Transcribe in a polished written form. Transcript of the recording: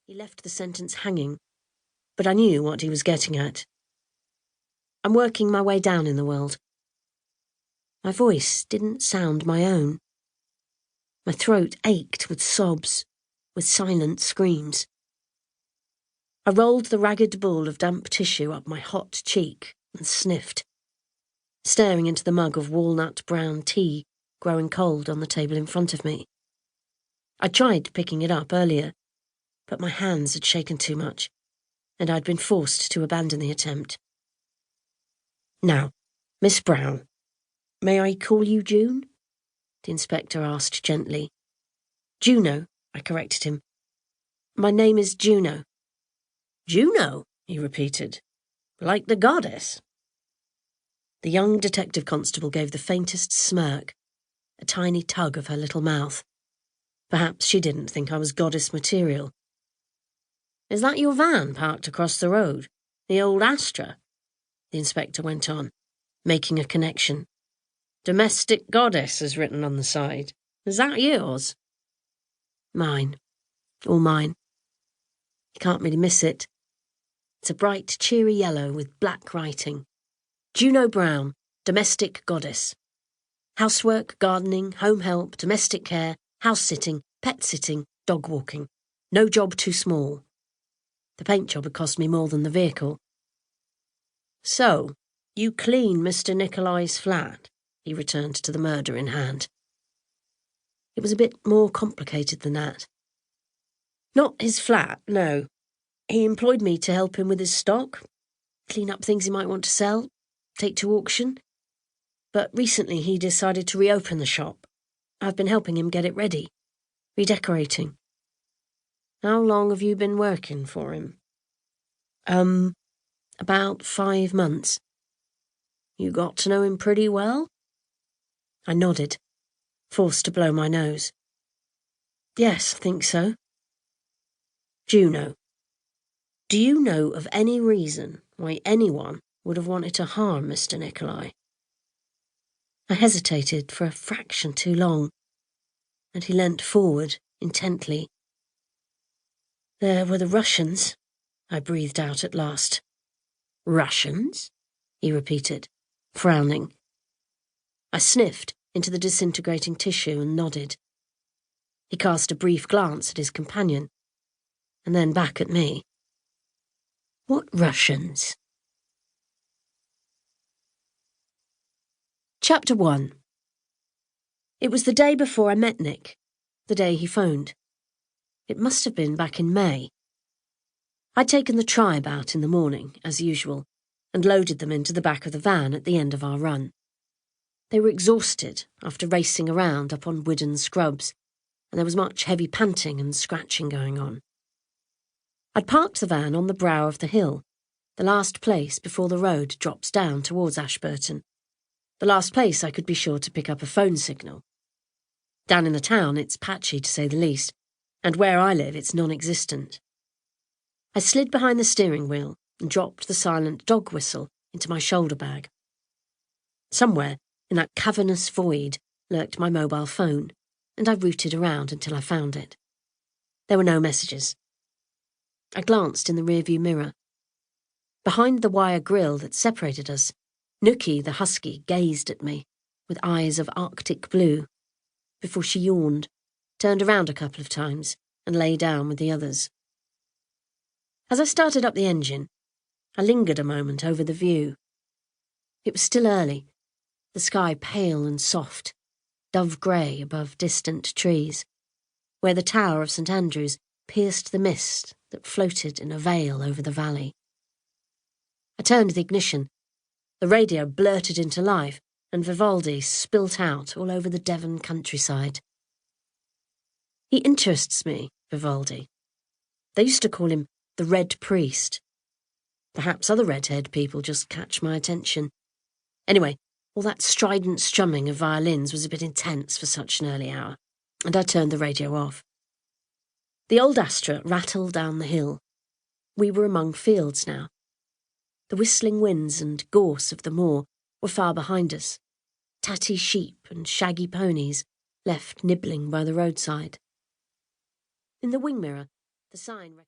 He left the sentence hanging, but I knew what he was getting at. I'm working my way down in the world. My voice didn't sound my own. My throat ached with sobs, with silent screams. I rolled the ragged ball of damp tissue up my hot cheek and sniffed, staring into the mug of walnut brown tea growing cold on the table in front of me. I tried picking it up earlier, but my hands had shaken too much, and I'd been forced to abandon the attempt. Now, Miss Browne, may I call you June? The inspector asked gently. Juno, I corrected him. My name is Juno. Juno, he repeated. Like the goddess. The young detective constable gave the faintest smirk, a tiny tug of her little mouth. Perhaps she didn't think I was goddess material. Is that your van parked across the road? The old Astra? The inspector went on, making a connection. Domestic goddess is written on the side. Is that yours? Mine. All mine. You can't really miss it. It's a bright, cheery yellow with black writing. Juno Browne, domestic goddess. Housework, gardening, home help, domestic care, house sitting, pet sitting, dog walking. No job too small. The paint job had cost me more than the vehicle. So, you clean Mr. Nikolai's flat? He returned to the murder in hand. It was a bit more complicated than that. Not his flat, no. He employed me to help him with his stock, clean up things he might want to sell, take to auction. But recently he decided to reopen the shop. I've been helping him get it ready, redecorating. How long have you been working for him? About 5 months. You got to know him pretty well? I nodded, forced to blow my nose. Yes, I think so. Juno, do you know of any reason why anyone would have wanted to harm Mr. Nikolai? I hesitated for a fraction too long, and he leant forward intently. There were the Russians, I breathed out at last. Russians? He repeated, frowning. I sniffed into the disintegrating tissue and nodded. He cast a brief glance at his companion, and then back at me. What Russians? Chapter 1. It was the day before I met Nick, the day he phoned. It must have been back in May. I'd taken the tribe out in the morning, as usual, and loaded them into the back of the van at the end of our run. They were exhausted after racing around up on wooden scrubs, and there was much heavy panting and scratching going on. I'd parked the van on the brow of the hill, the last place before the road drops down towards Ashburton, the last place I could be sure to pick up a phone signal. Down in the town, it's patchy to say the least, and where I live, it's non-existent. I slid behind the steering wheel and dropped the silent dog whistle into my shoulder bag. Somewhere in that cavernous void lurked my mobile phone, and I rooted around until I found it. There were no messages. I glanced in the rearview mirror. Behind the wire grille that separated us, Nookie the husky gazed at me with eyes of Arctic blue, before she yawned, turned around a couple of times, and lay down with the others. As I started up the engine, I lingered a moment over the view. It was still early, the sky pale and soft, dove-grey above distant trees, where the tower of St. Andrew's pierced the mist that floated in a veil over the valley. I turned the ignition. The radio blurted into life, and Vivaldi spilt out all over the Devon countryside. He interests me, Vivaldi. They used to call him the Red Priest. Perhaps other red-haired people just catch my attention. Anyway, all that strident strumming of violins was a bit intense for such an early hour, and I turned the radio off. The old Astra rattled down the hill. We were among fields now. The whistling winds and gorse of the moor were far behind us, tatty sheep and shaggy ponies left nibbling by the roadside. In the wing mirror, the sign